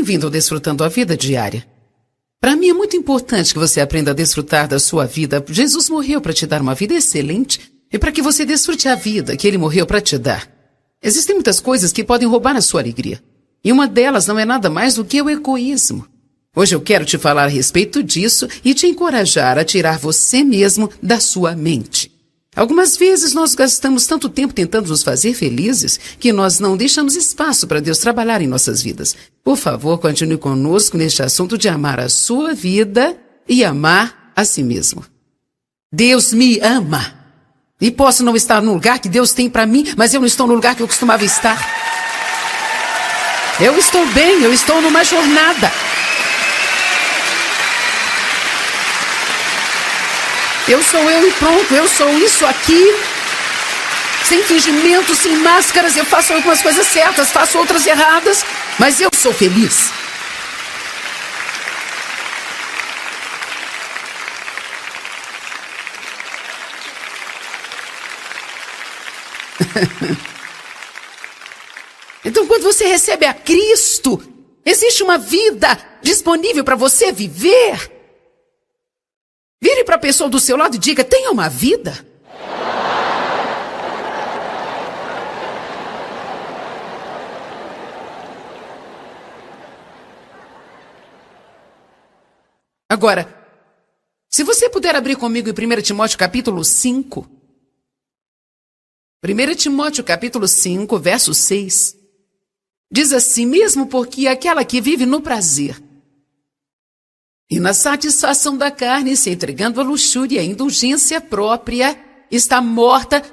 Bem-vindo ao Desfrutando a Vida Diária. Para mim é muito importante que você aprenda a desfrutar da sua vida. Jesus morreu para te dar uma vida excelente e para que você desfrute a vida que Ele morreu para te dar. Existem muitas coisas que podem roubar a sua alegria. E uma delas não é nada mais do que o egoísmo. Hoje eu quero te falar a respeito disso e te encorajar a tirar você mesmo da sua mente. Algumas vezes nós gastamos tanto tempo tentando nos fazer felizes que nós não deixamos espaço para Deus trabalhar em nossas vidas. Por favor, continue conosco neste assunto de amar a sua vida e amar a si mesmo. Deus me ama. E posso não estar no lugar que Deus tem para mim, mas eu não estou no lugar que eu costumava estar. Eu estou bem, eu estou numa jornada. Eu sou eu e pronto, eu sou isso aqui. Sem fingimento, sem máscaras, eu faço algumas coisas certas, faço outras erradas, mas eu sou feliz. Então, quando você recebe a Cristo, existe uma vida disponível para você viver. Vire para a pessoa do seu lado e diga: tenha uma vida. Agora, se você puder abrir comigo em 1 Timóteo capítulo 5. 1 Timóteo capítulo 5, verso 6. Diz assim: mesmo porque aquela que vive no prazer e na satisfação da carne, se entregando à luxúria e à indulgência própria, está morta,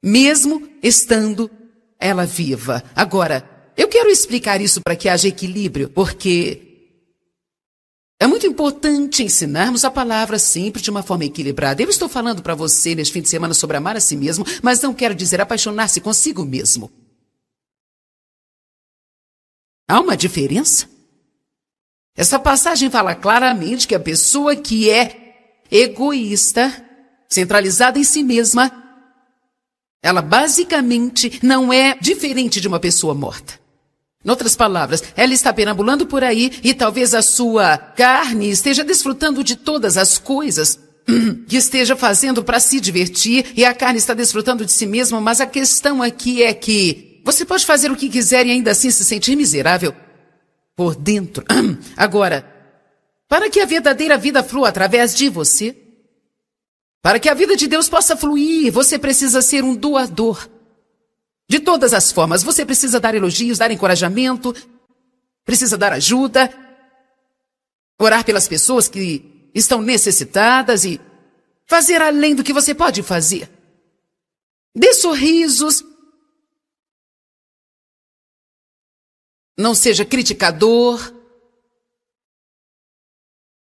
mesmo estando ela viva. Agora, eu quero explicar isso para que haja equilíbrio, porque é muito importante ensinarmos a palavra sempre de uma forma equilibrada. Eu estou falando para você neste fim de semana sobre amar a si mesmo, mas não quero dizer apaixonar-se consigo mesmo. Há uma diferença? Essa passagem fala claramente que a pessoa que é egoísta, centralizada em si mesma, ela basicamente não é diferente de uma pessoa morta. Em outras palavras, ela está perambulando por aí e talvez a sua carne esteja desfrutando de todas as coisas que esteja fazendo para se divertir e a carne está desfrutando de si mesma, mas a questão aqui é que você pode fazer o que quiser e ainda assim se sentir miserável por dentro. Agora, para que a verdadeira vida flua através de você, para que a vida de Deus possa fluir, você precisa ser um doador. De todas as formas, você precisa dar elogios, dar encorajamento, precisa dar ajuda, orar pelas pessoas que estão necessitadas e fazer além do que você pode fazer. Dê sorrisos. Não seja criticador.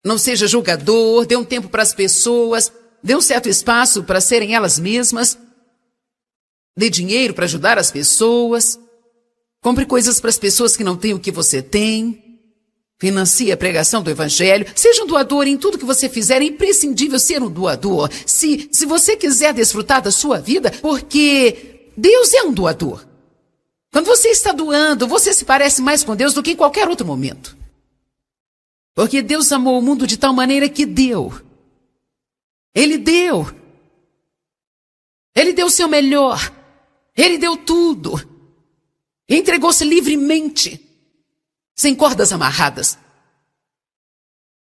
Não seja julgador. Dê um tempo para as pessoas. Dê um certo espaço para serem elas mesmas. Dê dinheiro para ajudar as pessoas. Compre coisas para as pessoas que não têm o que você tem. Financie a pregação do Evangelho. Seja um doador em tudo que você fizer. É imprescindível ser um doador. Se você quiser desfrutar da sua vida, porque Deus é um doador. Quando você está doando, você se parece mais com Deus do que em qualquer outro momento. Porque Deus amou o mundo de tal maneira que deu. Ele deu. Ele deu o seu melhor. Ele deu tudo. Entregou-se livremente, sem cordas amarradas.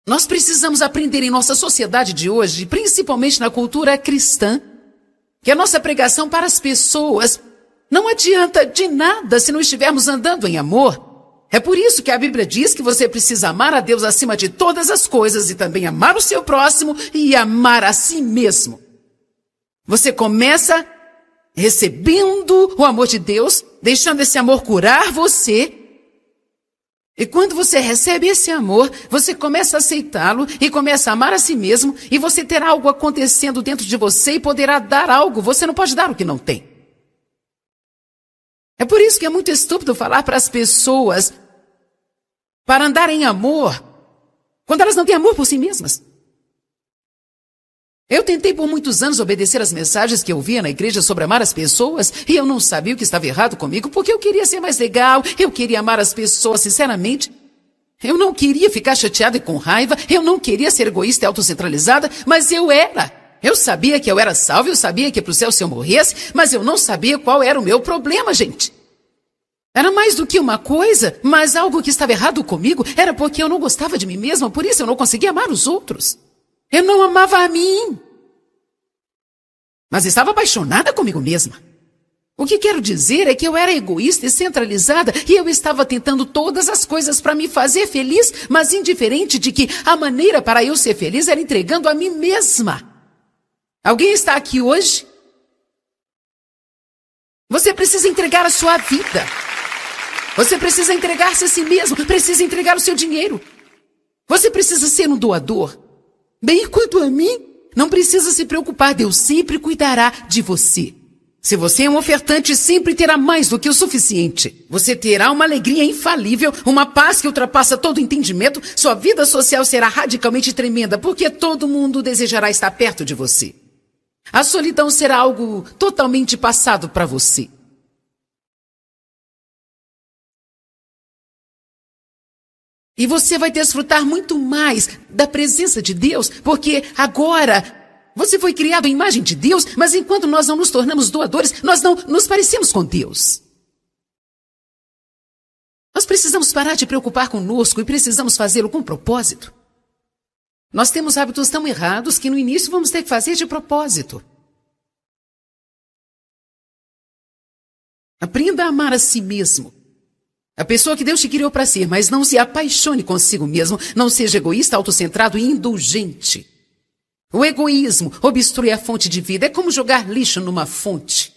Nós precisamos aprender em nossa sociedade de hoje, principalmente na cultura cristã, que a nossa pregação para as pessoas não adianta de nada se não estivermos andando em amor. É por isso que a Bíblia diz que você precisa amar a Deus acima de todas as coisas e também amar o seu próximo e amar a si mesmo. Você começa recebendo o amor de Deus, deixando esse amor curar você. E quando você recebe esse amor, você começa a aceitá-lo e começa a amar a si mesmo e você terá algo acontecendo dentro de você e poderá dar algo. Você não pode dar o que não tem. É por isso que é muito estúpido falar para as pessoas para andar em amor, quando elas não têm amor por si mesmas. Eu tentei por muitos anos obedecer às mensagens que eu via na igreja sobre amar as pessoas, e eu não sabia o que estava errado comigo, porque eu queria ser mais legal, eu queria amar as pessoas sinceramente. Eu não queria ficar chateada e com raiva, eu não queria ser egoísta e autocentralizada, mas eu era. Eu sabia que eu era salva, eu sabia que ia pro céu se eu morresse, mas eu não sabia qual era o meu problema, gente. Era mais do que uma coisa, mas algo que estava errado comigo era porque eu não gostava de mim mesma, por isso eu não conseguia amar os outros. Eu não amava a mim. Mas estava apaixonada comigo mesma. O que quero dizer é que eu era egoísta e centralizada e eu estava tentando todas as coisas para me fazer feliz, mas indiferente de que a maneira para eu ser feliz era entregando a mim mesma. Alguém está aqui hoje? Você precisa entregar a sua vida. Você precisa entregar-se a si mesmo, precisa entregar o seu dinheiro. Você precisa ser um doador. Bem, quanto a mim, não precisa se preocupar, Deus sempre cuidará de você. Se você é um ofertante, sempre terá mais do que o suficiente. Você terá uma alegria infalível, uma paz que ultrapassa todo entendimento. Sua vida social será radicalmente tremenda, porque todo mundo desejará estar perto de você. A solidão será algo totalmente passado para você. E você vai desfrutar muito mais da presença de Deus, porque agora você foi criado à imagem de Deus, mas enquanto nós não nos tornamos doadores, nós não nos parecemos com Deus. Nós precisamos parar de preocupar conosco e precisamos fazê-lo com propósito. Nós temos hábitos tão errados que no início vamos ter que fazer de propósito. Aprenda a amar a si mesmo. A pessoa que Deus te criou para ser, mas não se apaixone consigo mesmo, não seja egoísta, autocentrado e indulgente. O egoísmo obstrui a fonte de vida, é como jogar lixo numa fonte.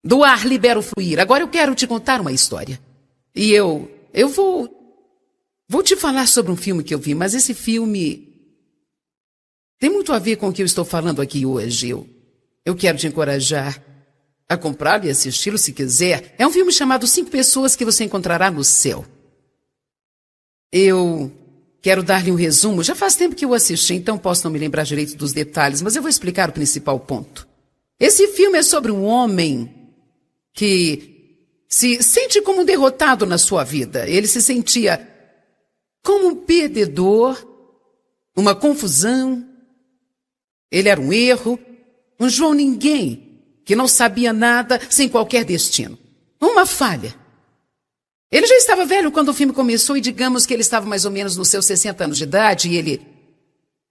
Doar libera o fluir. Agora eu quero te contar uma história. E eu vou te falar sobre um filme que eu vi, mas esse filme tem muito a ver com o que eu estou falando aqui hoje. Eu quero te encorajar a comprá-lo e assisti-lo se quiser. É um filme chamado 5 Pessoas que você encontrará no céu. Eu quero dar-lhe um resumo. Já faz tempo que eu assisti, então posso não me lembrar direito dos detalhes, mas eu vou explicar o principal ponto. Esse filme é sobre um homem que se sente como um derrotado na sua vida. Ele se sentia como um perdedor, uma confusão. Ele era um erro, um João Ninguém, que não sabia nada, sem qualquer destino. Uma falha. Ele já estava velho quando o filme começou e digamos que ele estava mais ou menos nos seus 60 anos de idade e ele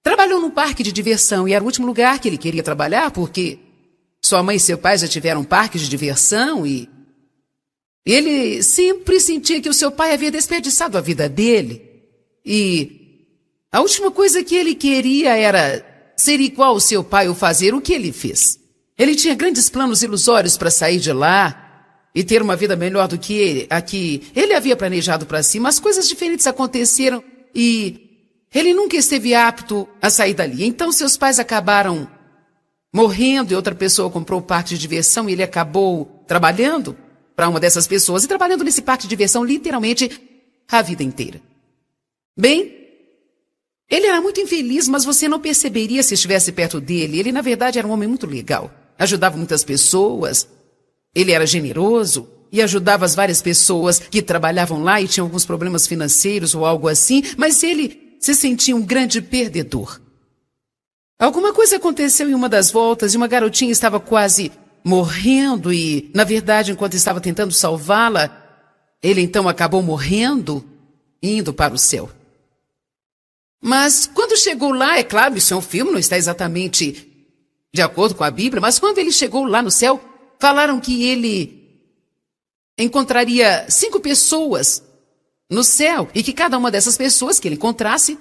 trabalhou num parque de diversão e era o último lugar que ele queria trabalhar porque sua mãe e seu pai já tiveram parques de diversão e ele sempre sentia que o seu pai havia desperdiçado a vida dele. E a última coisa que ele queria era ser igual ao seu pai ou fazer o que ele fez. Ele tinha grandes planos ilusórios para sair de lá e ter uma vida melhor do que a que ele havia planejado para si, mas coisas diferentes aconteceram e ele nunca esteve apto a sair dali. Então seus pais acabaram morrendo e outra pessoa comprou o parque de diversão e ele acabou trabalhando para uma dessas pessoas e trabalhando nesse parque de diversão literalmente a vida inteira. Bem, ele era muito infeliz, mas você não perceberia se estivesse perto dele. Ele, na verdade, era um homem muito legal. Ajudava muitas pessoas. Ele era generoso e ajudava as várias pessoas que trabalhavam lá e tinham alguns problemas financeiros ou algo assim, mas ele se sentia um grande perdedor. Alguma coisa aconteceu em uma das voltas e uma garotinha estava quase morrendo e, na verdade, enquanto estava tentando salvá-la, ele então acabou morrendo e indo para o céu. Mas quando chegou lá, é claro, isso é um filme, não está exatamente de acordo com a Bíblia, mas quando ele chegou lá no céu, falaram que ele encontraria 5 pessoas no céu e que cada uma dessas pessoas que ele encontrasse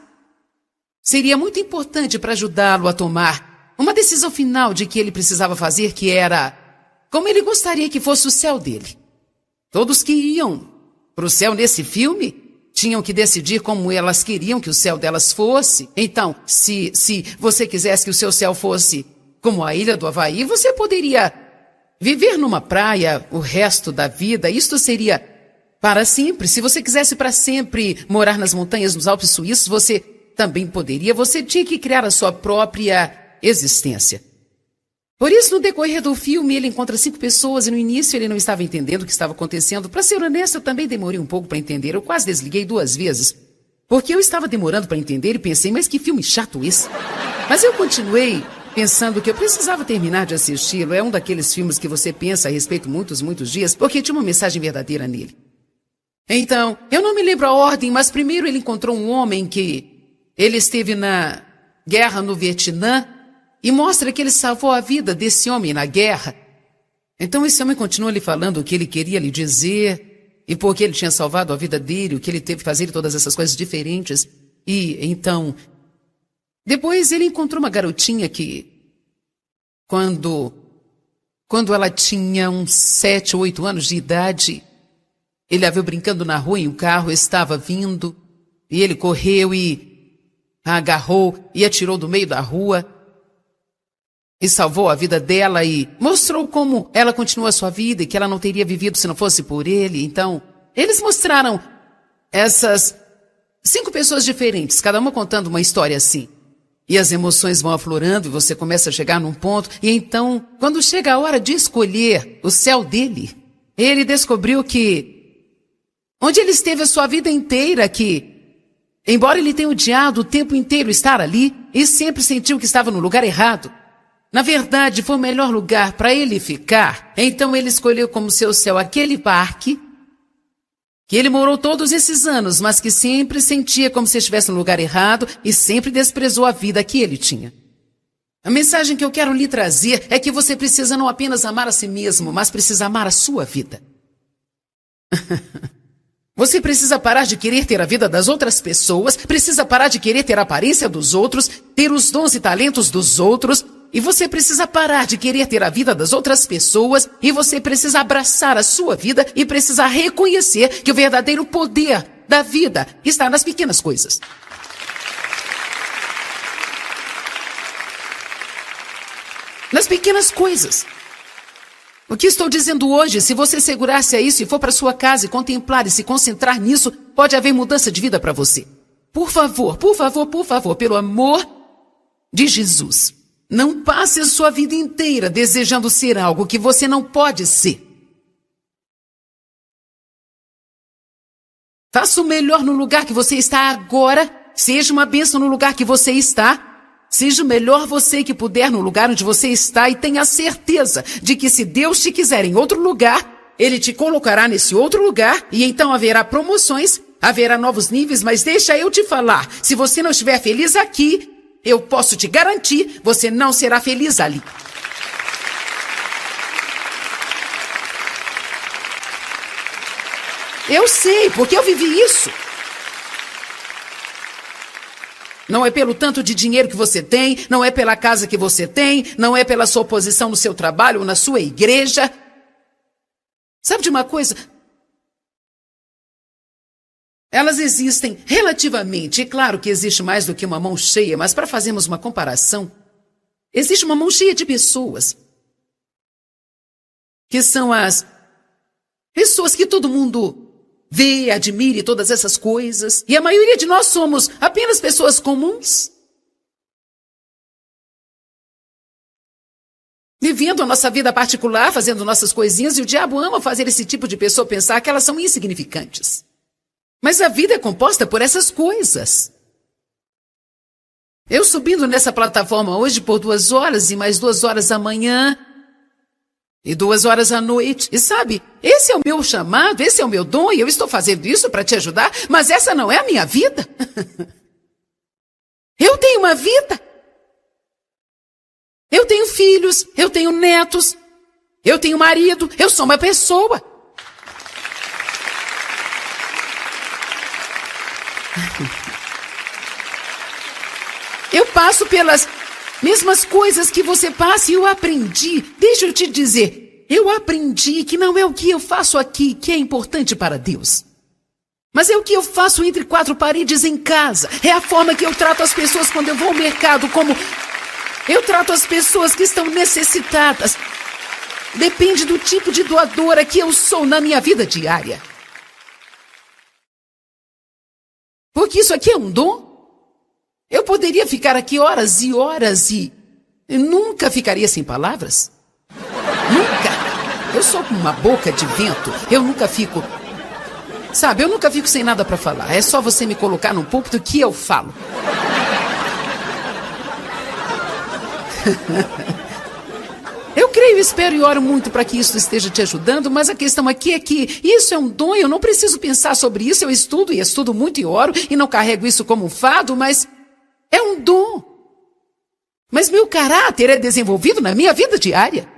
seria muito importante para ajudá-lo a tomar uma decisão final de que ele precisava fazer, que era como ele gostaria que fosse o céu dele. Todos que iam para o céu nesse filme tinham que decidir como elas queriam que o céu delas fosse. Então, se você quisesse que o seu céu fosse como a ilha do Havaí, você poderia viver numa praia o resto da vida. Isto seria para sempre. Se você quisesse para sempre morar nas montanhas, nos Alpes suíços, você também poderia, você tinha que criar a sua própria existência. Por isso, no decorrer do filme, ele encontra 5 pessoas e no início ele não estava entendendo o que estava acontecendo. Para ser honesto, eu também demorei um pouco para entender. Eu quase desliguei 2 vezes. Porque eu estava demorando para entender e pensei, mas que filme chato esse. Mas eu continuei pensando que eu precisava terminar de assisti-lo. É um daqueles filmes que você pensa a respeito muitos dias, porque tinha uma mensagem verdadeira nele. Então, eu não me lembro a ordem, mas primeiro ele encontrou um homem que ele esteve na guerra no Vietnã e mostra que ele salvou a vida desse homem na guerra. Então esse homem continua lhe falando o que ele queria lhe dizer e por que ele tinha salvado a vida dele, o que ele teve que fazer e todas essas coisas diferentes. E então, depois ele encontrou uma garotinha que, quando ela tinha uns 7 ou 8 anos de idade, ele a viu brincando na rua e um carro estava vindo, e ele correu e a agarrou e atirou do meio da rua e salvou a vida dela e mostrou como ela continua a sua vida e que ela não teria vivido se não fosse por ele. Então, eles mostraram essas 5 pessoas diferentes, cada uma contando uma história assim. E as emoções vão aflorando e você começa a chegar num ponto. E então, quando chega a hora de escolher o céu dele, ele descobriu que, onde ele esteve a sua vida inteira, que, embora ele tenha odiado o tempo inteiro estar ali, e sempre sentiu que estava no lugar errado, na verdade foi o melhor lugar para ele ficar. Então ele escolheu como seu céu aquele parque, que ele morou todos esses anos, mas que sempre sentia como se estivesse no lugar errado e sempre desprezou a vida que ele tinha. A mensagem que eu quero lhe trazer é que você precisa não apenas amar a si mesmo, mas precisa amar a sua vida. Você precisa parar de querer ter a vida das outras pessoas, precisa parar de querer ter a aparência dos outros, ter os dons e talentos dos outros, e você precisa parar de querer ter a vida das outras pessoas, e você precisa abraçar a sua vida e precisa reconhecer que o verdadeiro poder da vida está nas pequenas coisas. Nas pequenas coisas. O que estou dizendo hoje, se você segurar-se a isso e for para sua casa e contemplar e se concentrar nisso, pode haver mudança de vida para você. Por favor, pelo amor de Jesus, não passe a sua vida inteira desejando ser algo que você não pode ser. Faça o melhor no lugar que você está agora, seja uma bênção no lugar que você está. Seja o melhor você que puder no lugar onde você está e tenha certeza de que se Deus te quiser em outro lugar, Ele te colocará nesse outro lugar e então haverá promoções, haverá novos níveis, mas deixa eu te falar, se você não estiver feliz aqui, eu posso te garantir, você não será feliz ali. Eu sei, porque eu vivi isso. Não é pelo tanto de dinheiro que você tem, não é pela casa que você tem, não é pela sua posição no seu trabalho ou na sua igreja. Sabe de uma coisa? Elas existem relativamente, e claro que existe mais do que uma mão cheia, mas para fazermos uma comparação, existe uma mão cheia de pessoas, que são as pessoas que todo mundo vê, admire todas essas coisas. E a maioria de nós somos apenas pessoas comuns, vivendo a nossa vida particular, fazendo nossas coisinhas, e o diabo ama fazer esse tipo de pessoa pensar que elas são insignificantes. Mas a vida é composta por essas coisas. Eu subindo nessa plataforma hoje por 2 horas e mais 2 horas amanhã e 2 horas à noite. E sabe, esse é o meu chamado, esse é o meu dom e eu estou fazendo isso para te ajudar, mas essa não é a minha vida. Eu tenho uma vida. Eu tenho filhos, eu tenho netos, eu tenho marido, eu sou uma pessoa. Eu passo pelas mesmas coisas que você passa e eu aprendi. Deixa eu te dizer, eu aprendi que não é o que eu faço aqui que é importante para Deus. Mas é o que eu faço entre 4 paredes em casa. É a forma que eu trato as pessoas quando eu vou ao mercado, como eu trato as pessoas que estão necessitadas. Depende do tipo de doadora que eu sou na minha vida diária. Porque isso aqui é um dom. Eu poderia ficar aqui horas e horas e nunca ficaria sem palavras. Nunca. Eu sou como uma boca de vento. Eu nunca fico... Sabe, eu nunca fico sem nada para falar. É só você me colocar num púlpito que eu falo. Eu creio, espero e oro muito para que isso esteja te ajudando, mas a questão aqui é que isso é um dom, eu não preciso pensar sobre isso, eu estudo e estudo muito e oro e não carrego isso como um fardo, mas é um dom. Mas meu caráter é desenvolvido na minha vida diária.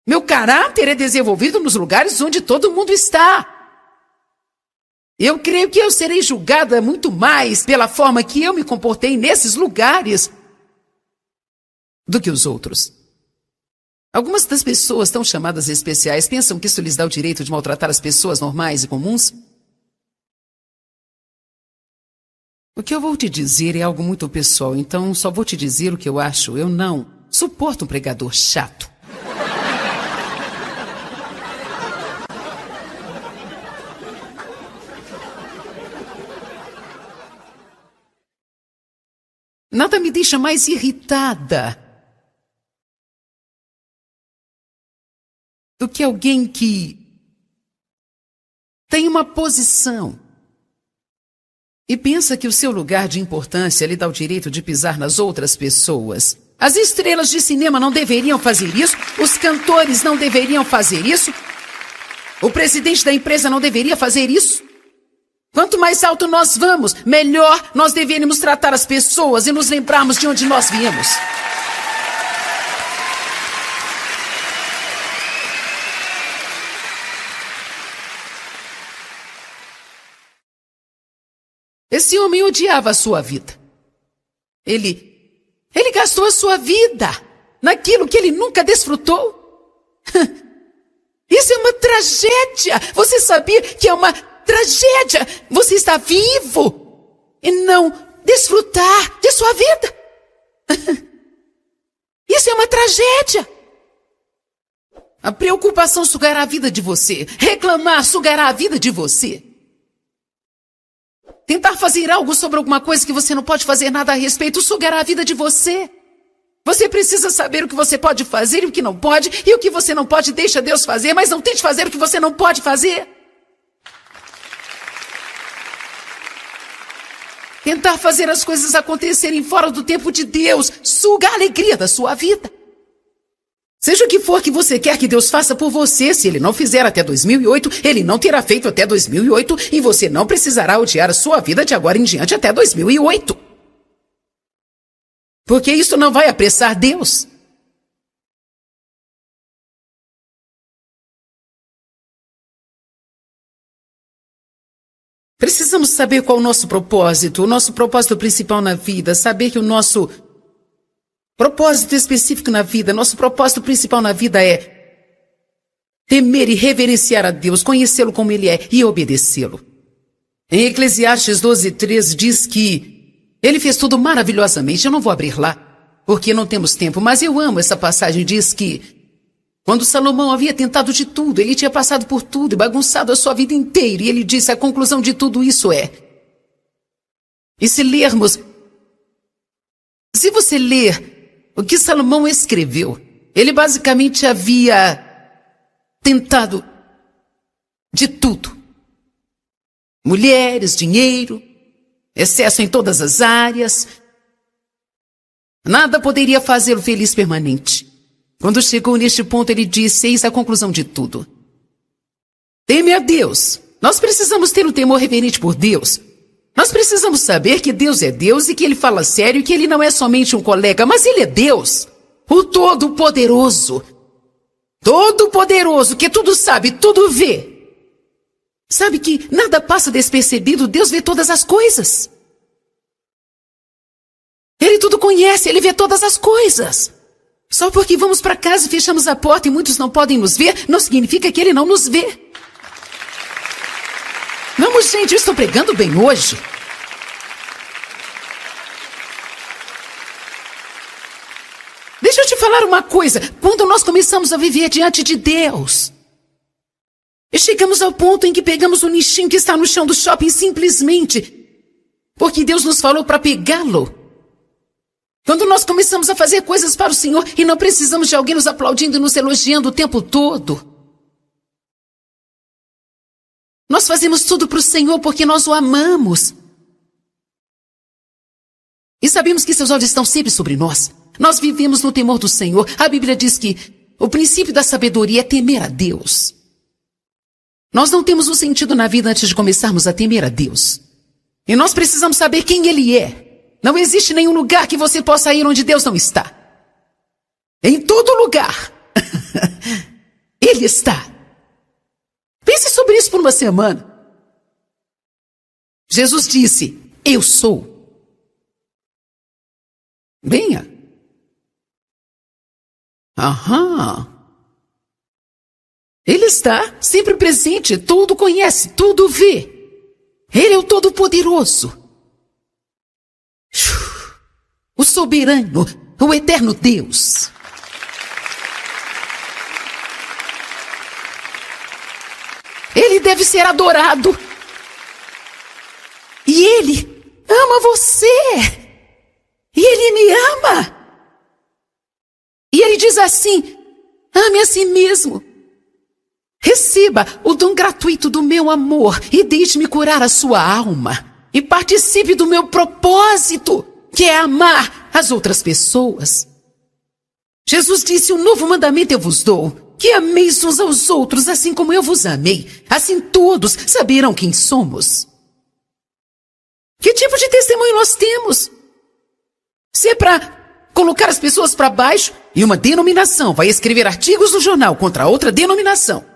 Meu caráter é desenvolvido nos lugares onde todo mundo está. Eu creio que eu serei julgada muito mais pela forma que eu me comportei nesses lugares do que os outros. Algumas das pessoas tão chamadas especiais pensam que isso lhes dá o direito de maltratar as pessoas normais e comuns. O que eu vou te dizer é algo muito pessoal, então só vou te dizer o que eu acho. Eu não suporto um pregador chato. Nada me deixa mais irritada do que alguém que tem uma posição e pensa que o seu lugar de importância lhe dá o direito de pisar nas outras pessoas. As estrelas de cinema não deveriam fazer isso, os cantores não deveriam fazer isso, o presidente da empresa não deveria fazer isso. Quanto mais alto nós vamos, melhor nós deveríamos tratar as pessoas e nos lembrarmos de onde nós viemos. Esse homem odiava a sua vida. Ele gastou a sua vida naquilo que ele nunca desfrutou. Isso é uma tragédia. Você sabia que é uma tragédia você está vivo e não desfrutar de sua vida? Isso é uma tragédia. A preocupação sugará a vida de você. Reclamar sugará a vida de você. Tentar fazer algo sobre alguma coisa que você não pode fazer nada a respeito sugará a vida de você. Você precisa saber o que você pode fazer e o que não pode, e o que você não pode deixa Deus fazer, mas não tente fazer o que você não pode fazer. Tentar fazer as coisas acontecerem fora do tempo de Deus suga a alegria da sua vida. Seja o que for que você quer que Deus faça por você, se Ele não fizer até 2008, Ele não terá feito até 2008 e você não precisará odiar a sua vida de agora em diante até 2008. Porque isso não vai apressar Deus. Precisamos saber qual é o nosso propósito principal na vida, saber que o nosso propósito específico na vida, nosso propósito principal na vida é temer e reverenciar a Deus, conhecê-lo como Ele é e obedecê-lo. Em Eclesiastes 12:3 diz que Ele fez tudo maravilhosamente. Eu não vou abrir lá, porque não temos tempo, mas eu amo essa passagem. Diz que quando Salomão havia tentado de tudo, ele tinha passado por tudo e bagunçado a sua vida inteira. E ele disse, a conclusão de tudo isso é... E se você ler o que Salomão escreveu, ele basicamente havia tentado de tudo. Mulheres, dinheiro, excesso em todas as áreas. Nada poderia fazê-lo feliz permanente. Quando chegou neste ponto, ele disse, eis a conclusão de tudo. Teme a Deus. Nós precisamos ter um temor reverente por Deus. Nós precisamos saber que Deus é Deus e que Ele fala sério e que Ele não é somente um colega, mas Ele é Deus. O Todo-Poderoso. Todo-Poderoso, que tudo sabe, tudo vê. Sabe que nada passa despercebido, Deus vê todas as coisas. Ele tudo conhece, Ele vê todas as coisas. Só porque vamos para casa e fechamos a porta e muitos não podem nos ver, não significa que Ele não nos vê. Vamos, gente, eu estou pregando bem hoje. Deixa eu te falar uma coisa. Quando nós começamos a viver diante de Deus, e chegamos ao ponto em que pegamos o nichinho que está no chão do shopping simplesmente Porque Deus nos falou para pegá-lo. Quando nós começamos a fazer coisas para o Senhor e não precisamos de alguém nos aplaudindo e nos elogiando o tempo todo. Nós fazemos tudo para o Senhor porque nós o amamos. E sabemos que seus olhos estão sempre sobre nós. Nós vivemos no temor do Senhor. A Bíblia diz que o princípio da sabedoria é temer a Deus. Nós não temos um sentido na vida antes de começarmos a temer a Deus. E nós precisamos saber quem Ele é. Não existe nenhum lugar que você possa ir onde Deus não está. Em todo lugar. Ele está. Pense sobre isso por uma semana. Jesus disse, eu sou. Venha. Ele está sempre presente, tudo conhece, tudo vê. Ele é o Todo-Poderoso. O soberano, o eterno Deus. Ele deve ser adorado. E Ele ama você. E Ele me ama. E Ele diz assim, ame a si mesmo. Receba o dom gratuito do meu amor e deixe-me curar a sua alma. E participe do meu propósito, que é amar as outras pessoas. Jesus disse, um novo mandamento eu vos dou, que ameis uns aos outros, assim como eu vos amei. Assim todos saberão quem somos. Que tipo de testemunho nós temos? Se é para colocar as pessoas para baixo, e uma denominação vai escrever artigos no jornal contra outra denominação.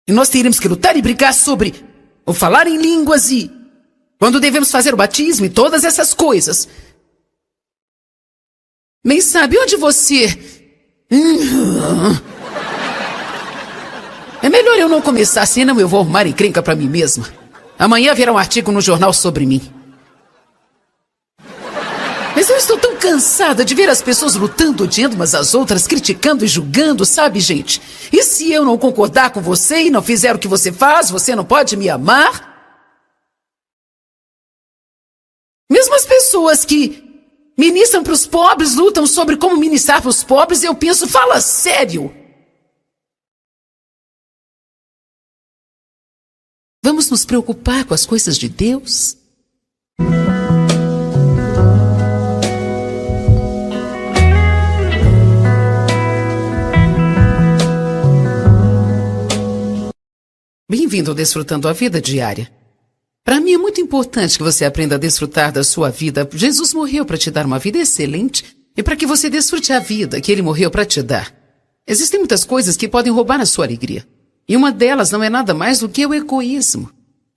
E nós teremos que lutar e brigar sobre o falar em línguas e quando devemos fazer o batismo e todas essas coisas. Nem sabe onde você... É melhor eu não começar, senão eu vou arrumar encrenca para mim mesma. Amanhã virá um artigo no jornal sobre mim. Mas eu estou tão cansada de ver as pessoas lutando, odiando umas às outras, criticando e julgando, sabe, gente? E se eu não concordar com você e não fizer o que você faz, você não pode me amar? Mesmo as pessoas que ministram para os pobres, lutam sobre como ministrar para os pobres, eu penso, fala sério. Vamos nos preocupar com as coisas de Deus? Bem-vindo ao Desfrutando a Vida Diária. Para mim é muito importante que você aprenda a desfrutar da sua vida. Jesus morreu para te dar uma vida excelente e para que você desfrute a vida que Ele morreu para te dar. Existem muitas coisas que podem roubar a sua alegria. E uma delas não é nada mais do que o egoísmo.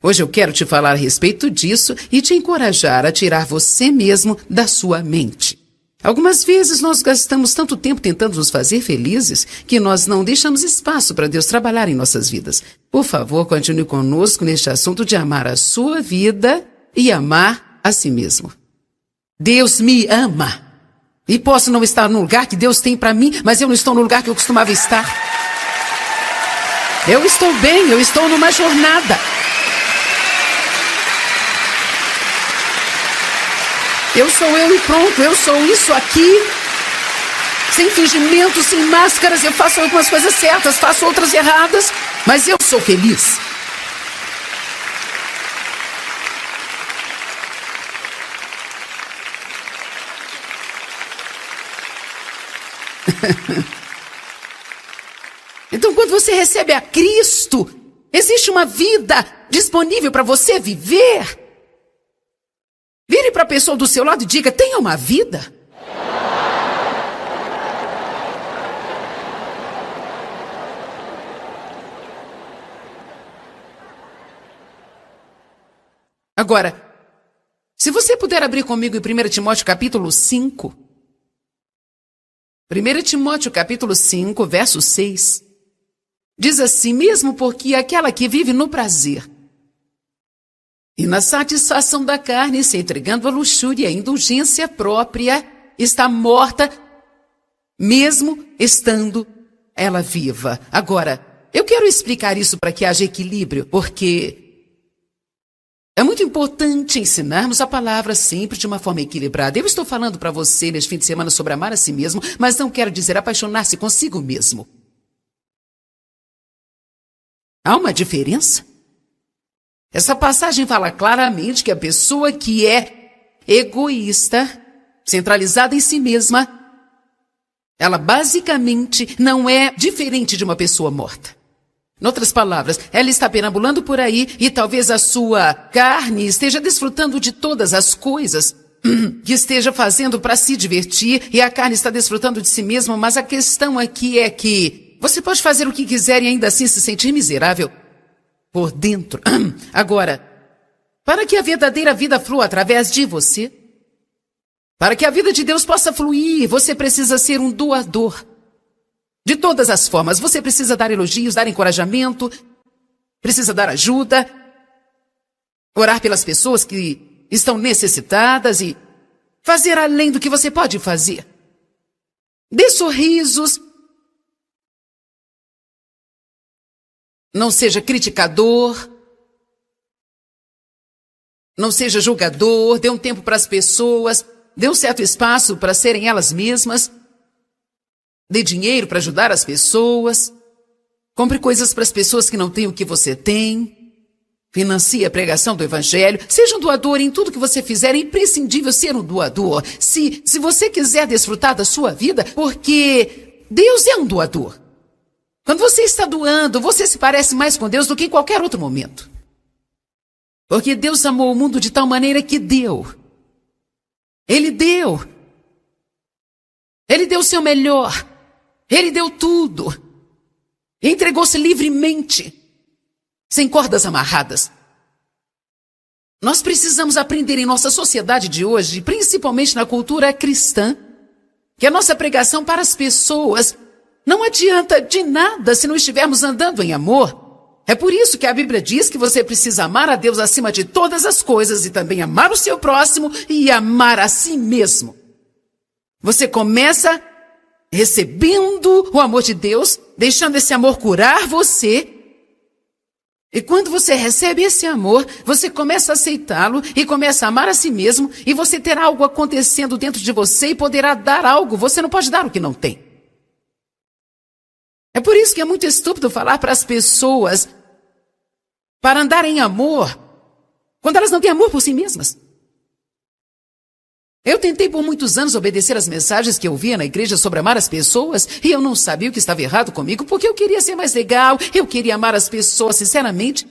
Hoje eu quero te falar a respeito disso e te encorajar a tirar você mesmo da sua mente. Algumas vezes nós gastamos tanto tempo tentando nos fazer felizes que nós não deixamos espaço para Deus trabalhar em nossas vidas. Por favor, continue conosco neste assunto de amar a sua vida e amar a si mesmo. Deus me ama. E posso não estar no lugar que Deus tem para mim, mas eu não estou no lugar que eu costumava estar. Eu estou bem, eu estou numa jornada. Eu sou eu e pronto, eu sou isso aqui. Sem fingimento, sem máscaras, eu faço algumas coisas certas, faço outras erradas, mas eu sou feliz. Então, quando você recebe a Cristo, existe uma vida disponível para você viver. Vire para a pessoa do seu lado e diga, tenha uma vida. Agora, se você puder abrir comigo em 1 Timóteo capítulo 5. 1 Timóteo capítulo 5, verso 6. Diz assim, mesmo porque aquela que vive no prazer e na satisfação da carne, se entregando à luxúria e à indulgência própria, está morta, mesmo estando ela viva. Agora, eu quero explicar isso para que haja equilíbrio, porque É muito importante ensinarmos a palavra sempre de uma forma equilibrada. Eu estou falando para você neste fim de semana sobre amar a si mesmo, mas não quero dizer apaixonar-se consigo mesmo. Há uma diferença? Essa passagem fala claramente que a pessoa que é egoísta, centralizada em si mesma, ela basicamente não é diferente de uma pessoa morta. Em outras palavras, ela está perambulando por aí e talvez a sua carne esteja desfrutando de todas as coisas que esteja fazendo para se divertir e a carne está desfrutando de si mesma, mas a questão aqui é que você pode fazer o que quiser e ainda assim se sentir miserável por dentro. Agora, para que a verdadeira vida flua através de você, para que a vida de Deus possa fluir, você precisa ser um doador. De todas as formas, você precisa dar elogios, dar encorajamento, precisa dar ajuda, orar pelas pessoas que estão necessitadas e fazer além do que você pode fazer. Dê sorrisos. Não seja criticador. Não seja julgador. Dê um tempo para as pessoas. Dê um certo espaço para serem elas mesmas. Dê dinheiro para ajudar as pessoas. Compre coisas para as pessoas que não têm o que você tem. Financie a pregação do Evangelho. Seja um doador em tudo que você fizer. É imprescindível ser um doador. Se você quiser desfrutar da sua vida, porque Deus é um doador. Quando você está doando, você se parece mais com Deus do que em qualquer outro momento. Porque Deus amou o mundo de tal maneira que deu. Ele deu. Ele deu o seu melhor. Ele deu tudo. Entregou-se livremente, sem cordas amarradas. Nós precisamos aprender em nossa sociedade de hoje, principalmente na cultura cristã, que a nossa pregação para as pessoas não adianta de nada se não estivermos andando em amor. É por isso que a Bíblia diz que você precisa amar a Deus acima de todas as coisas e também amar o seu próximo e amar a si mesmo. Você começa recebendo o amor de Deus, deixando esse amor curar você. E quando você recebe esse amor, você começa a aceitá-lo e começa a amar a si mesmo e você terá algo acontecendo dentro de você e poderá dar algo. Você não pode dar o que não tem. É por isso que é muito estúpido falar para as pessoas para andar em amor quando elas não têm amor por si mesmas. Eu tentei por muitos anos obedecer às mensagens que eu via na igreja sobre amar as pessoas e eu não sabia o que estava errado comigo porque eu queria ser mais legal, eu queria amar as pessoas sinceramente.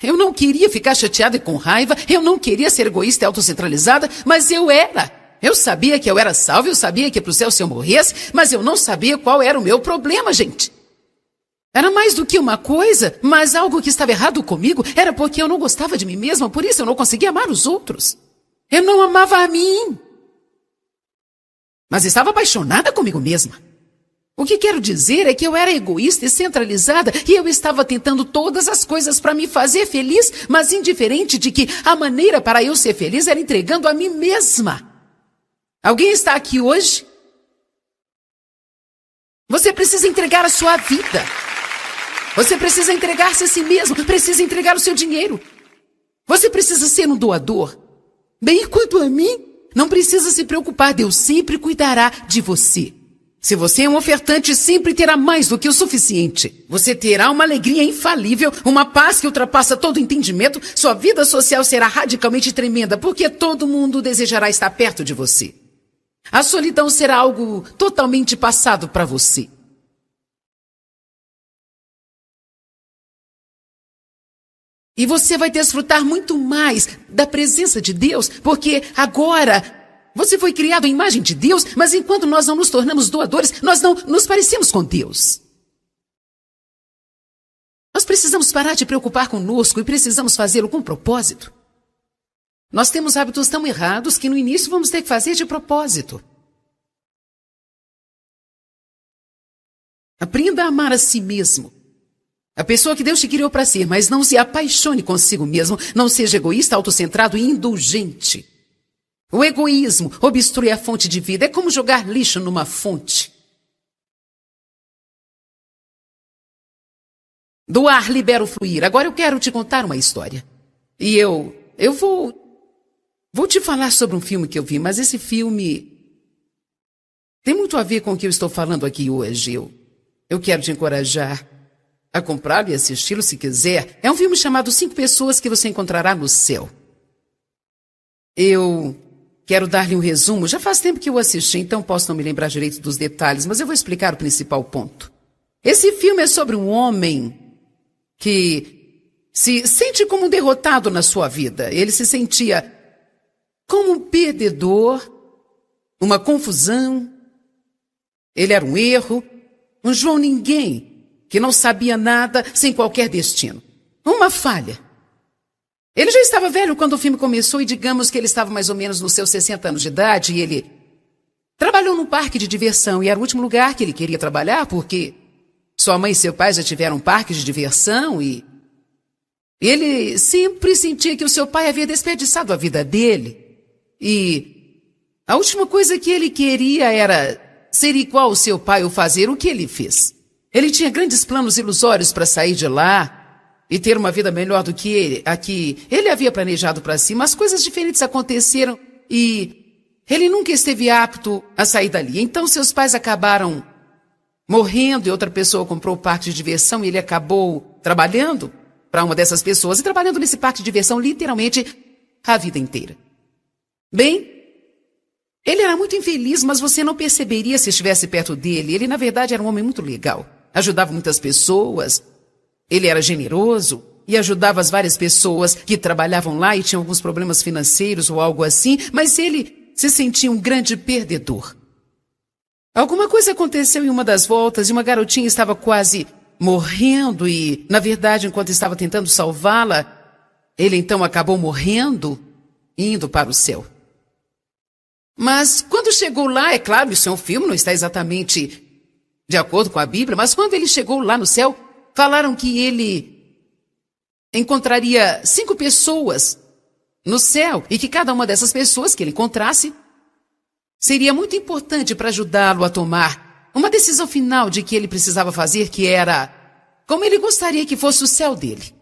Eu não queria ficar chateada e com raiva, eu não queria ser egoísta e autocentralizada, mas eu era. Eu sabia que eu era salvo, eu sabia que ia para o céu se eu morresse, mas eu não sabia qual era o meu problema, gente. Era mais do que uma coisa, mas algo que estava errado comigo era porque eu não gostava de mim mesma, por isso eu não conseguia amar os outros. Eu não amava a mim, mas estava apaixonada comigo mesma. O que quero dizer é que eu era egoísta e centralizada e eu estava tentando todas as coisas para me fazer feliz, mas indiferente de que a maneira para eu ser feliz era entregando a mim mesma. Alguém está aqui hoje? Você precisa entregar a sua vida. Você precisa entregar-se a si mesmo, precisa entregar o seu dinheiro. Você precisa ser um doador. Bem, quanto a mim, não precisa se preocupar, Deus sempre cuidará de você. Se você é um ofertante, sempre terá mais do que o suficiente. Você terá uma alegria infalível, uma paz que ultrapassa todo entendimento. Sua vida social será radicalmente tremenda, porque todo mundo desejará estar perto de você. A solidão será algo totalmente passado para você. E você vai desfrutar muito mais da presença de Deus, porque agora você foi criado à imagem de Deus, mas enquanto nós não nos tornamos doadores, nós não nos parecemos com Deus. Nós precisamos parar de preocupar conosco e precisamos fazê-lo com propósito. Nós temos hábitos tão errados que no início vamos ter que fazer de propósito. Aprenda a amar a si mesmo. A pessoa que Deus te criou para ser, mas não se apaixone consigo mesmo. Não seja egoísta, autocentrado e indulgente. O egoísmo obstrui a fonte de vida. É como jogar lixo numa fonte. Doar libera o fluir. Agora eu quero te contar uma história. E eu eu vou te falar sobre um filme que eu vi, mas esse filme tem muito a ver com o que eu estou falando aqui hoje. Eu quero te encorajar a comprá-lo e assisti-lo se quiser. É um filme chamado 5 Pessoas que Você Encontrará no Céu. Eu quero dar-lhe um resumo. Já faz tempo que eu assisti, então posso não me lembrar direito dos detalhes, mas eu vou explicar o principal ponto. Esse filme é sobre um homem que se sente como um derrotado na sua vida. Ele se sentia como um perdedor, uma confusão. Ele era um erro, um João Ninguém, que não sabia nada, sem qualquer destino. Uma falha. Ele já estava velho quando o filme começou e digamos que ele estava mais ou menos nos seus 60 anos de idade e ele trabalhou num parque de diversão e era o último lugar que ele queria trabalhar porque sua mãe e seu pai já tiveram um parque de diversão e ele sempre sentia que o seu pai havia desperdiçado a vida dele e a última coisa que ele queria era ser igual ao seu pai ou fazer o que ele fez. Ele tinha grandes planos ilusórios para sair de lá e ter uma vida melhor do que a que ele havia planejado para si, mas coisas diferentes aconteceram e ele nunca esteve apto a sair dali. Então seus pais acabaram morrendo e outra pessoa comprou o parque de diversão e ele acabou trabalhando para uma dessas pessoas e trabalhando nesse parque de diversão literalmente a vida inteira. Bem, ele era muito infeliz, mas você não perceberia se estivesse perto dele. Ele, na verdade, era um homem muito legal. Ajudava muitas pessoas. Ele era generoso e ajudava as várias pessoas que trabalhavam lá e tinham alguns problemas financeiros ou algo assim, mas ele se sentia um grande perdedor. Alguma coisa aconteceu em uma das voltas e uma garotinha estava quase morrendo e, na verdade, enquanto estava tentando salvá-la, ele então acabou morrendo e indo para o céu. Mas quando chegou lá, é claro, isso é um filme, não está exatamente de acordo com a Bíblia, mas quando ele chegou lá no céu, falaram que ele encontraria 5 pessoas no céu e que cada uma dessas pessoas que ele encontrasse seria muito importante para ajudá-lo a tomar uma decisão final de que ele precisava fazer, que era como ele gostaria que fosse o céu dele.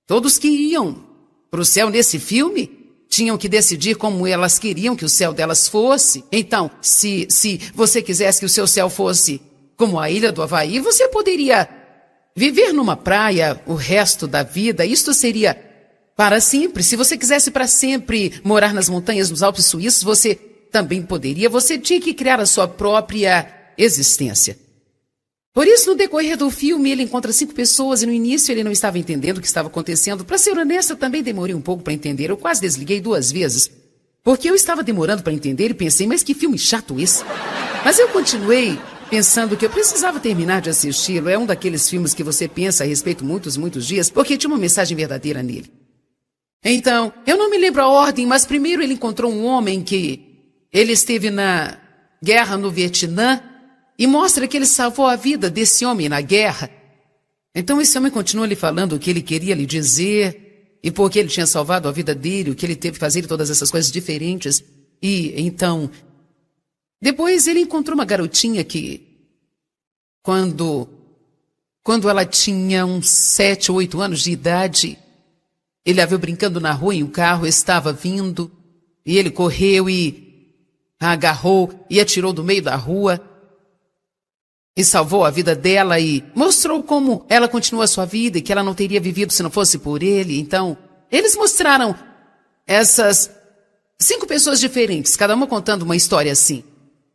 Todos que iam para o céu nesse filme tinham que decidir como elas queriam que o céu delas fosse. Então, se você quisesse que o seu céu fosse como a ilha do Havaí, você poderia viver numa praia o resto da vida. Isto seria para sempre. Se você quisesse para sempre morar nas montanhas dos Alpes Suíços, você também poderia. Você tinha que criar a sua própria existência. Por isso, no decorrer do filme, ele encontra 5 pessoas e no início ele não estava entendendo o que estava acontecendo. Para ser honesta, eu também demorei um pouco para entender. Eu quase desliguei 2 vezes, porque eu estava demorando para entender e pensei, mas que filme chato esse. Mas eu continuei pensando que eu precisava terminar de assisti-lo. É um daqueles filmes que você pensa a respeito muitos dias, porque tinha uma mensagem verdadeira nele. Então, eu não me lembro a ordem, mas primeiro ele encontrou um homem que ele esteve na guerra no Vietnã, e mostra que ele salvou a vida desse homem na guerra. Então esse homem continua lhe falando o que ele queria lhe dizer, e por que ele tinha salvado a vida dele, o que ele teve que fazer, todas essas coisas diferentes. E então, depois ele encontrou uma garotinha que, quando ela tinha uns 7 ou 8 anos de idade, ele a viu brincando na rua e o carro estava vindo, e ele correu e a agarrou e atirou do meio da rua, e salvou a vida dela e mostrou como ela continua a sua vida e que ela não teria vivido se não fosse por ele. Então, eles mostraram essas 5 pessoas diferentes, cada uma contando uma história assim.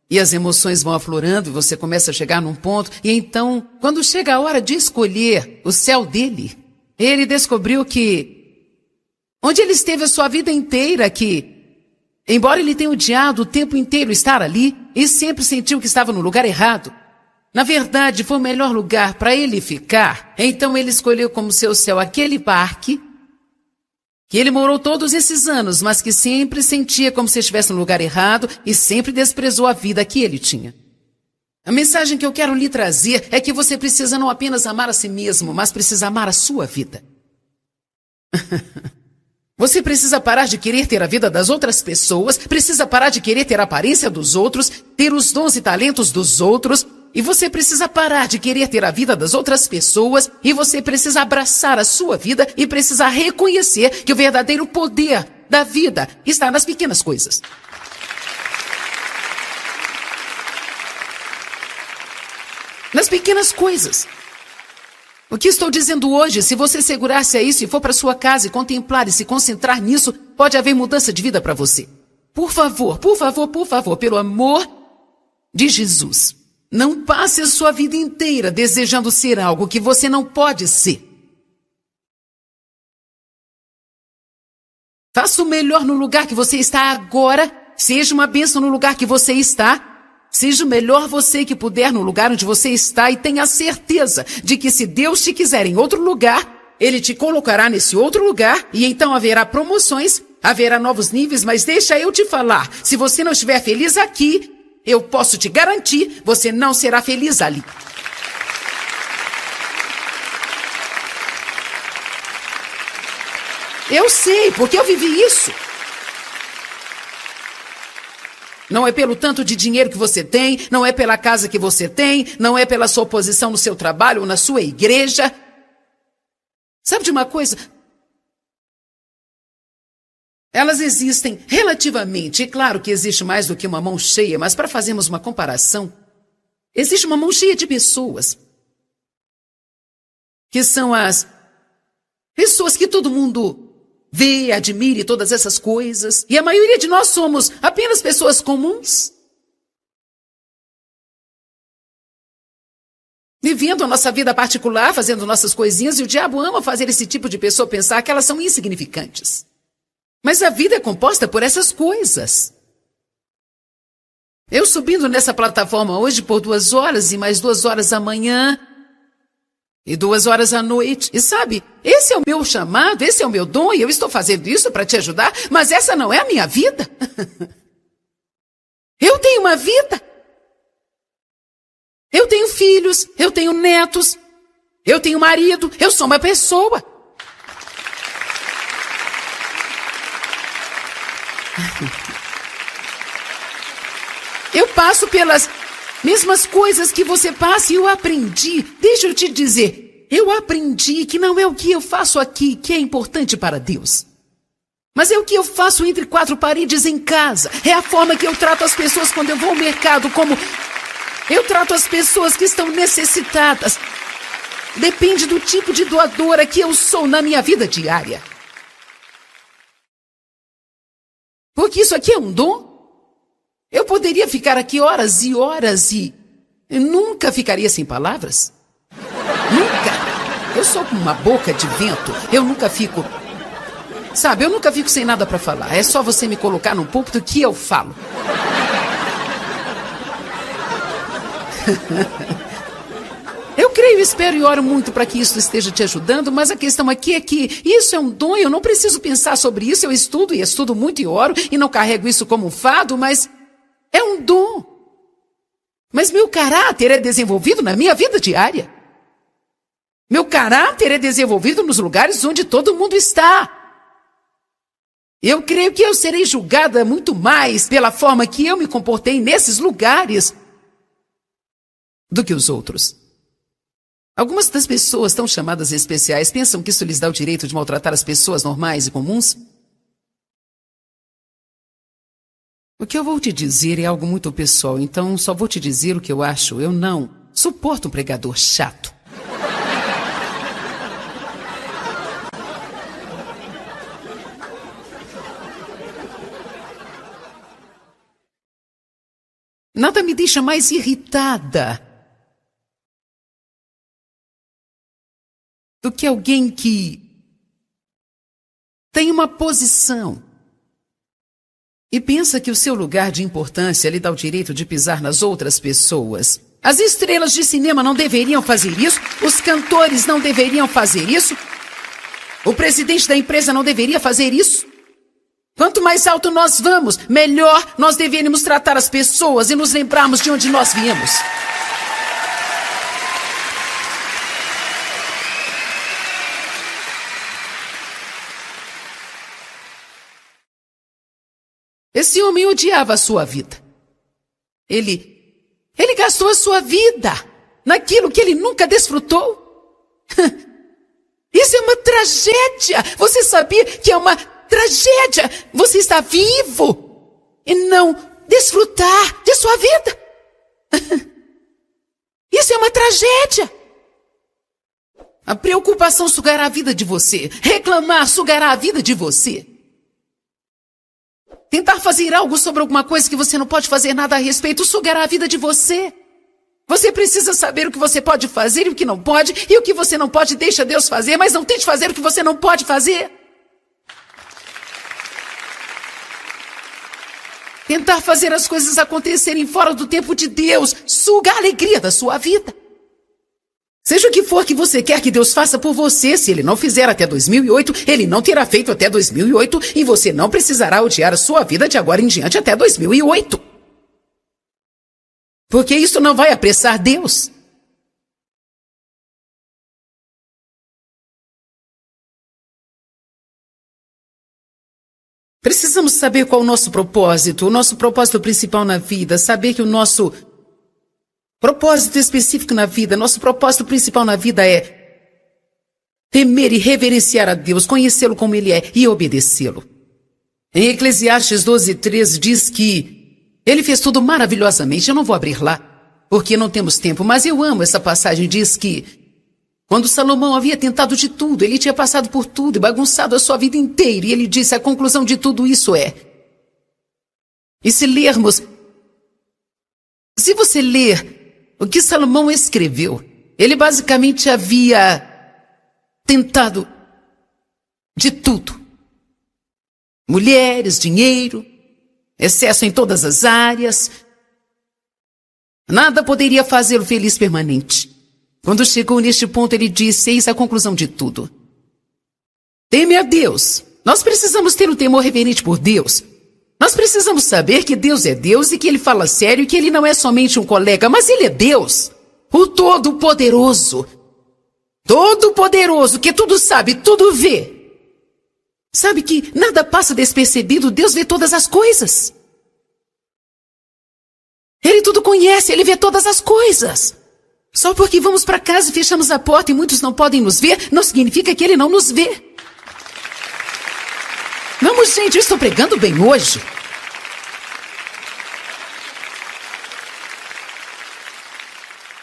E as emoções vão aflorando e você começa a chegar num ponto. E então, quando chega a hora de escolher o céu dele, ele descobriu que onde ele esteve a sua vida inteira, que embora ele tenha odiado o tempo inteiro estar ali e sempre sentiu que estava no lugar errado, na verdade, foi o melhor lugar para ele ficar. Então ele escolheu como seu céu aquele parque, que ele morou todos esses anos, mas que sempre sentia como se estivesse no lugar errado e sempre desprezou a vida que ele tinha. A mensagem que eu quero lhe trazer é que você precisa não apenas amar a si mesmo, mas precisa amar a sua vida. Você precisa parar de querer ter a vida das outras pessoas, precisa parar de querer ter a aparência dos outros, ter os dons e talentos dos outros. E você precisa parar de querer ter a vida das outras pessoas, e você precisa abraçar a sua vida e precisa reconhecer que o verdadeiro poder da vida está nas pequenas coisas. Nas pequenas coisas. O que estou dizendo hoje, se você segurar-se a isso e for para sua casa e contemplar e se concentrar nisso, pode haver mudança de vida para você. Por favor, por favor, por favor, pelo amor de Jesus, não passe a sua vida inteira desejando ser algo que você não pode ser. Faça o melhor no lugar que você está agora, seja uma bênção no lugar que você está. Seja o melhor você que puder no lugar onde você está e tenha certeza de que se Deus te quiser em outro lugar, Ele te colocará nesse outro lugar e então haverá promoções, haverá novos níveis, mas deixa eu te falar, se você não estiver feliz aqui, eu posso te garantir, você não será feliz ali. Eu sei, porque eu vivi isso. Não é pelo tanto de dinheiro que você tem, não é pela casa que você tem, não é pela sua posição no seu trabalho ou na sua igreja. Sabe de uma coisa? Elas existem relativamente, e claro que existe mais do que uma mão cheia, mas para fazermos uma comparação, existe uma mão cheia de pessoas, que são as pessoas que todo mundo vê, admire todas essas coisas. E a maioria de nós somos apenas pessoas comuns. Vivendo a nossa vida particular, fazendo nossas coisinhas. E o diabo ama fazer esse tipo de pessoa pensar que elas são insignificantes. Mas a vida é composta por essas coisas. Eu subindo nessa plataforma hoje por 2 horas e mais 2 horas amanhã. E 2 horas à noite. E sabe, esse é o meu chamado, esse é o meu dom, e eu estou fazendo isso para te ajudar, mas essa não é a minha vida. Eu tenho uma vida. Eu tenho filhos, eu tenho netos, eu tenho marido, eu sou uma pessoa. Eu passo pelas mesmas coisas que você passa e eu aprendi, deixa eu te dizer, eu aprendi que não é o que eu faço aqui que é importante para Deus. Mas é o que eu faço entre 4 paredes em casa. É a forma que eu trato as pessoas quando eu vou ao mercado, como eu trato as pessoas que estão necessitadas. Depende do tipo de doadora que eu sou na minha vida diária. Porque isso aqui é um dom. Eu poderia ficar aqui horas e horas e nunca ficaria sem palavras. Nunca. Eu sou como uma boca de vento. Eu nunca fico... Sabe, eu nunca fico sem nada para falar. É só você me colocar num púlpito que eu falo. Eu creio, espero e oro muito para que isso esteja te ajudando, mas a questão aqui é que isso é um dom, eu não preciso pensar sobre isso, eu estudo e estudo muito e oro e não carrego isso como um fardo, mas é um dom. Mas meu caráter é desenvolvido na minha vida diária. Meu caráter é desenvolvido nos lugares onde todo mundo está. Eu creio que eu serei julgada muito mais pela forma que eu me comportei nesses lugares do que os outros. Algumas das pessoas tão chamadas especiais pensam que isso lhes dá o direito de maltratar as pessoas normais e comuns. O que eu vou te dizer é algo muito pessoal, então só vou te dizer o que eu acho. Eu não suporto um pregador chato. Nada me deixa mais irritada do que alguém que tem uma posição e pensa que o seu lugar de importância lhe dá o direito de pisar nas outras pessoas. As estrelas de cinema não deveriam fazer isso, os cantores não deveriam fazer isso, o presidente da empresa não deveria fazer isso. Quanto mais alto nós vamos, melhor nós deveríamos tratar as pessoas e nos lembrarmos de onde nós viemos. Esse homem odiava a sua vida. Ele Ele gastou a sua vida naquilo que ele nunca desfrutou. Isso é uma tragédia. Você sabia que é uma tragédia você estar vivo e não desfrutar de sua vida? Isso é uma tragédia. A preocupação sugará a vida de você. Reclamar sugará a vida de você. Tentar fazer algo sobre alguma coisa que você não pode fazer nada a respeito sugará a vida de você. Você precisa saber o que você pode fazer e o que não pode, e o que você não pode deixa Deus fazer, mas não tente fazer o que você não pode fazer. Tentar fazer as coisas acontecerem fora do tempo de Deus suga a alegria da sua vida. Seja o que for que você quer que Deus faça por você, se Ele não fizer até 2008, Ele não terá feito até 2008, e você não precisará odiar a sua vida de agora em diante até 2008. Porque isso não vai apressar Deus. Precisamos saber qual o nosso propósito principal na vida, saber que o nosso propósito específico na vida, nosso propósito principal na vida é temer e reverenciar a Deus, conhecê-lo como Ele é e obedecê-lo. Em Eclesiastes 12:3 diz que Ele fez tudo maravilhosamente. Eu não vou abrir lá, porque não temos tempo, mas eu amo essa passagem. Diz que quando Salomão havia tentado de tudo, ele tinha passado por tudo e bagunçado a sua vida inteira, e ele disse, a conclusão de tudo isso é... E se você ler o que Salomão escreveu, ele basicamente havia tentado de tudo. Mulheres, dinheiro, excesso em todas as áreas. Nada poderia fazê-lo feliz permanente. Quando chegou neste ponto, ele disse, eis a conclusão de tudo. Teme a Deus. Nós precisamos ter um temor reverente por Deus. Nós precisamos saber que Deus é Deus e que Ele fala sério e que Ele não é somente um colega, mas Ele é Deus, o Todo-Poderoso. Todo-Poderoso, que tudo sabe, tudo vê. Sabe que nada passa despercebido, Deus vê todas as coisas. Ele tudo conhece, Ele vê todas as coisas. Só porque vamos para casa e fechamos a porta e muitos não podem nos ver, não significa que Ele não nos vê. Vamos, gente, eu estou pregando bem hoje.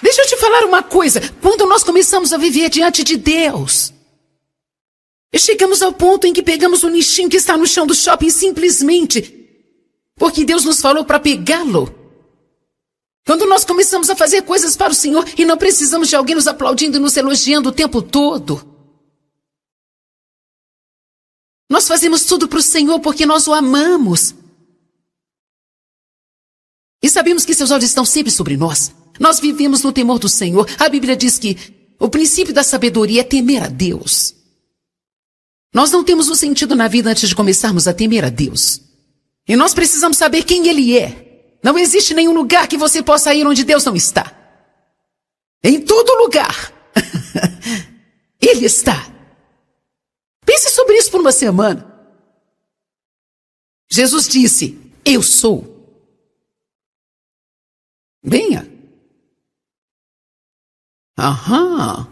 Deixa eu te falar uma coisa. Quando nós começamos a viver diante de Deus, e chegamos ao ponto em que pegamos o nichinho que está no chão do shopping simplesmente porque Deus nos falou para pegá-lo. Quando nós começamos a fazer coisas para o Senhor e não precisamos de alguém nos aplaudindo e nos elogiando o tempo todo. Nós fazemos tudo para o Senhor porque nós o amamos. E sabemos que seus olhos estão sempre sobre nós. Nós vivemos no temor do Senhor. A Bíblia diz que o princípio da sabedoria é temer a Deus. Nós não temos um sentido na vida antes de começarmos a temer a Deus. E nós precisamos saber quem Ele é. Não existe nenhum lugar que você possa ir onde Deus não está. Em todo lugar. Ele está. Pense sobre isso por uma semana. Jesus disse, eu sou. Venha. Aham.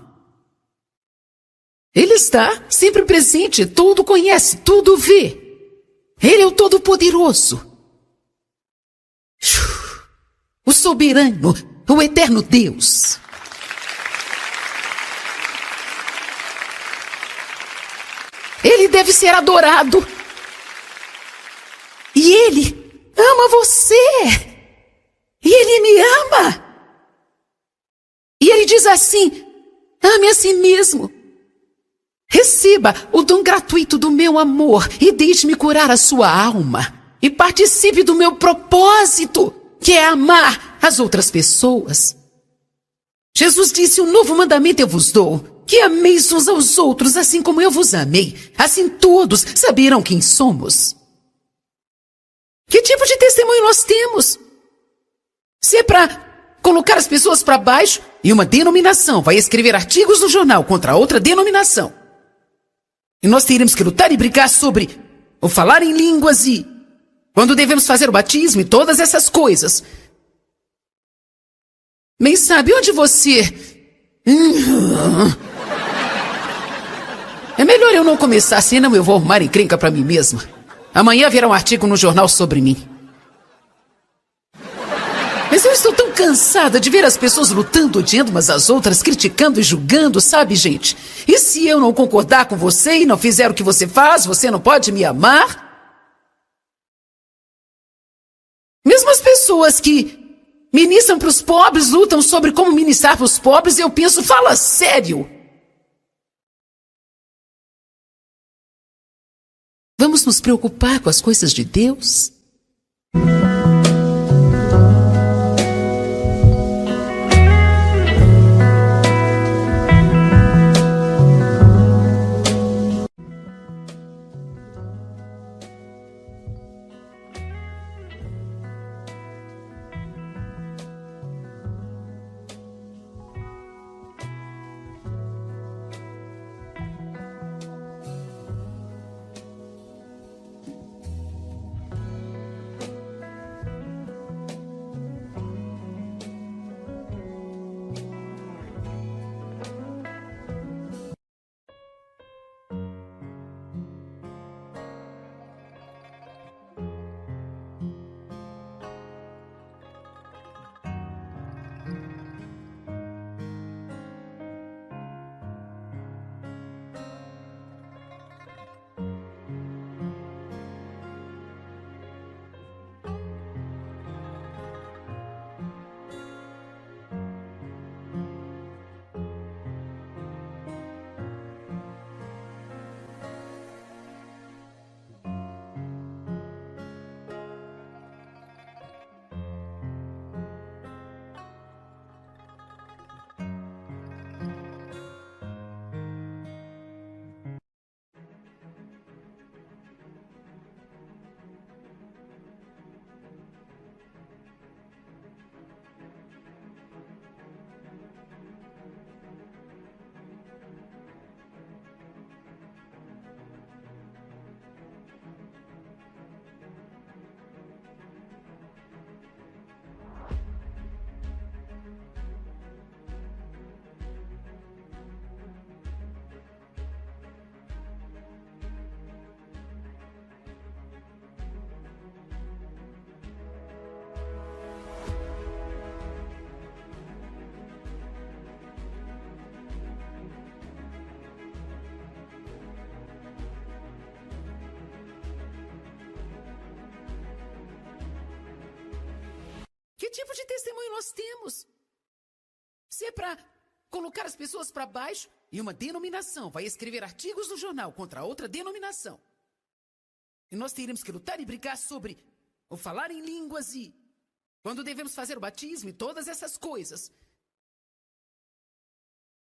Ele está sempre presente, tudo conhece, tudo vê. Ele é o Todo-Poderoso. O soberano, o eterno Deus. Ele deve ser adorado. E Ele ama você. E Ele me ama. E Ele diz assim, ame a si mesmo. Receba o dom gratuito do meu amor e deixe-me curar a sua alma. E participe do meu propósito, que é amar as outras pessoas. Jesus disse, um novo mandamento eu vos dou, que ameis uns aos outros, assim como eu vos amei. Assim todos saberão quem somos. Que tipo de testemunho nós temos? Se é para colocar as pessoas para baixo, e uma denominação vai escrever artigos no jornal contra outra denominação, e nós teremos que lutar e brigar sobre o falar em línguas e quando devemos fazer o batismo e todas essas coisas. Bem, sabe onde você... É melhor eu não começar, senão eu vou arrumar encrenca pra mim mesma. Amanhã haverá um artigo no jornal sobre mim. Mas eu estou tão cansada de ver as pessoas lutando, odiando umas às outras, criticando e julgando, sabe, gente? E se eu não concordar com você e não fizer o que você faz, você não pode me amar? Mesmo as pessoas que ministram para os pobres, lutam sobre como ministrar para os pobres, e eu penso, fala sério. Vamos nos preocupar com as coisas de Deus? Que tipo de testemunho nós temos? Se é para colocar as pessoas para baixo e uma denominação vai escrever artigos no jornal contra outra denominação. E nós teremos que lutar e brigar sobre o falar em línguas e quando devemos fazer o batismo e todas essas coisas.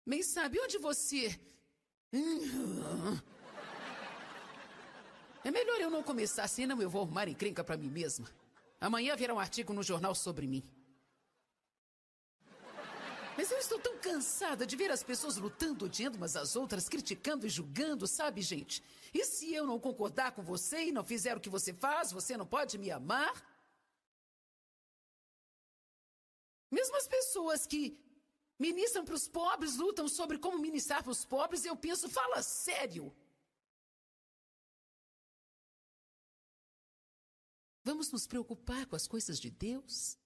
Mas sabe onde você... É melhor eu não começar, senão eu vou arrumar encrenca para mim mesma. Amanhã haverá um artigo no jornal sobre mim. Mas eu estou tão cansada de ver as pessoas lutando, odiando umas às outras, criticando e julgando, sabe, gente? E se eu não concordar com você e não fizer o que você faz, você não pode me amar? Mesmo as pessoas que ministram para os pobres, lutam sobre como ministrar para os pobres, e eu penso, fala sério. Vamos nos preocupar com as coisas de Deus?